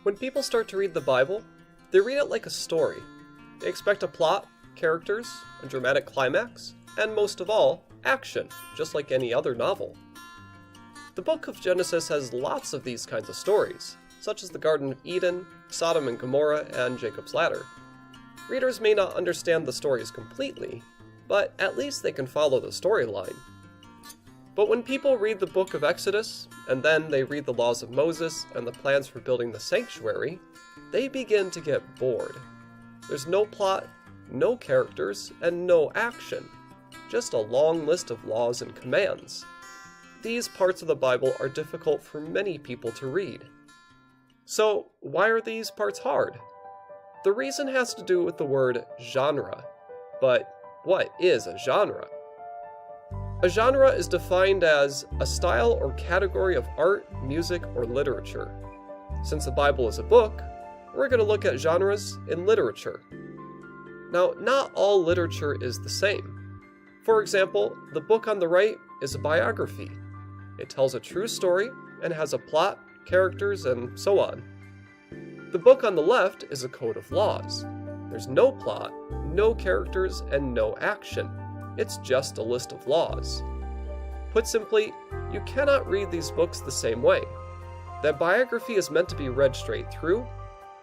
When people start to read the Bible, they read it like a story. They expect a plot, characters, a dramatic climax, and most of all, action, just like any other novel. The book of Genesis has lots of these kinds of stories, such as the Garden of Eden, Sodom and Gomorrah, and Jacob's Ladder. Readers may not understand the stories completely, but at least they can follow the storyline. But when people read the book of Exodus, and then they read the laws of Moses and the plans for building the sanctuary, they begin to get bored. There's no plot, no characters, and no action. Just a long list of laws and commands. These parts of the Bible are difficult for many people to read. So, why are these parts hard? The reason has to do with the word genre. But what is a genre? A genre is defined as a style or category of art, music, or literature. Since the Bible is a book, we're going to look at genres in literature. Now, not all literature is the same. For example, the book on the right is a biography. It tells a true story and has a plot, characters, and so on. The book on the left is a code of laws. There's no plot, no characters, and no action. It's just a list of laws. Put simply, you cannot read these books the same way. That biography is meant to be read straight through,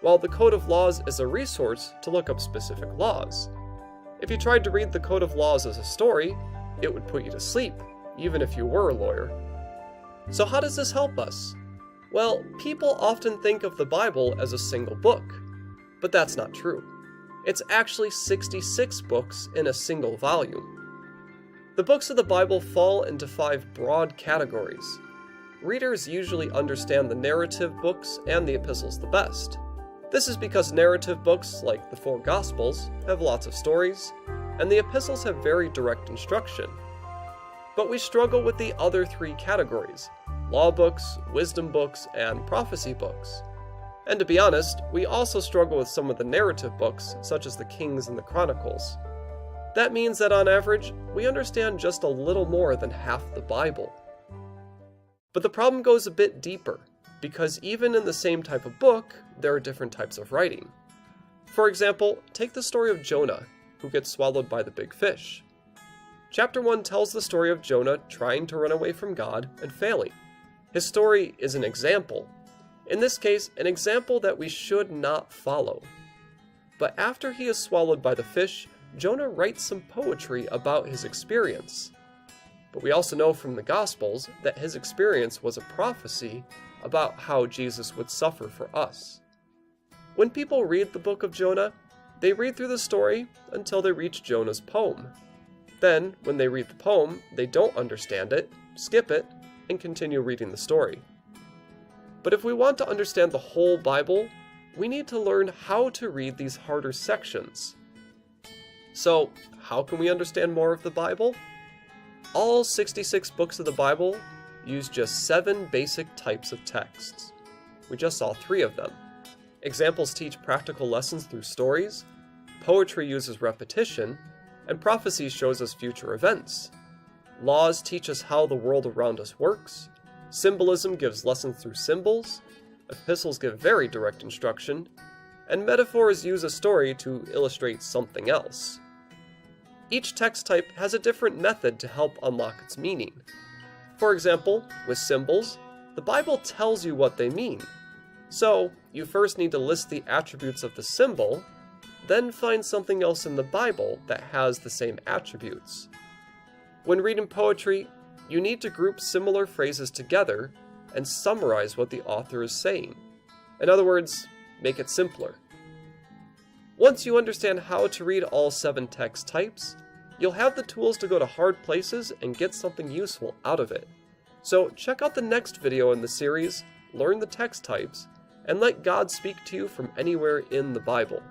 while the Code of Laws is a resource to look up specific laws. If you tried to read the Code of Laws as a story, it would put you to sleep, even if you were a lawyer. So how does this help us? Well, people often think of the Bible as a single book, but that's not true. It's actually 66 books in a single volume. The books of the Bible fall into 5 broad categories. Readers usually understand the narrative books and the epistles the best. This is because narrative books, like the 4 Gospels, have lots of stories, and the epistles have very direct instruction. But we struggle with the other 3 categories: law books, wisdom books, and prophecy books. And to be honest, we also struggle with some of the narrative books, such as the Kings and the Chronicles. That means that on average, we understand just a little more than half the Bible. But the problem goes a bit deeper, because even in the same type of book, there are different types of writing. For example, take the story of Jonah, who gets swallowed by the big fish. Chapter 1 tells the story of Jonah trying to run away from God and failing. His story is an example. In this case, an example that we should not follow. But after he is swallowed by the fish, Jonah writes some poetry about his experience. But we also know from the Gospels that his experience was a prophecy about how Jesus would suffer for us. When people read the book of Jonah, they read through the story until they reach Jonah's poem. Then, when they read the poem, they don't understand it, skip it, and continue reading the story. But if we want to understand the whole Bible, we need to learn how to read these harder sections. So, how can we understand more of the Bible? All 66 books of the Bible use just 7 basic types of texts. We just saw 3 of them. Examples teach practical lessons through stories, poetry uses repetition, and prophecy shows us future events. Laws teach us how the world around us works, symbolism gives lessons through symbols, epistles give very direct instruction, and metaphors use a story to illustrate something else. Each text type has a different method to help unlock its meaning. For example, with symbols, the Bible tells you what they mean. So, you first need to list the attributes of the symbol, then find something else in the Bible that has the same attributes. When reading poetry, you need to group similar phrases together and summarize what the author is saying. In other words, make it simpler. Once you understand how to read all 7 text types, you'll have the tools to go to hard places and get something useful out of it. So check out the next video in the series, Learn the Text Types, and let God speak to you from anywhere in the Bible.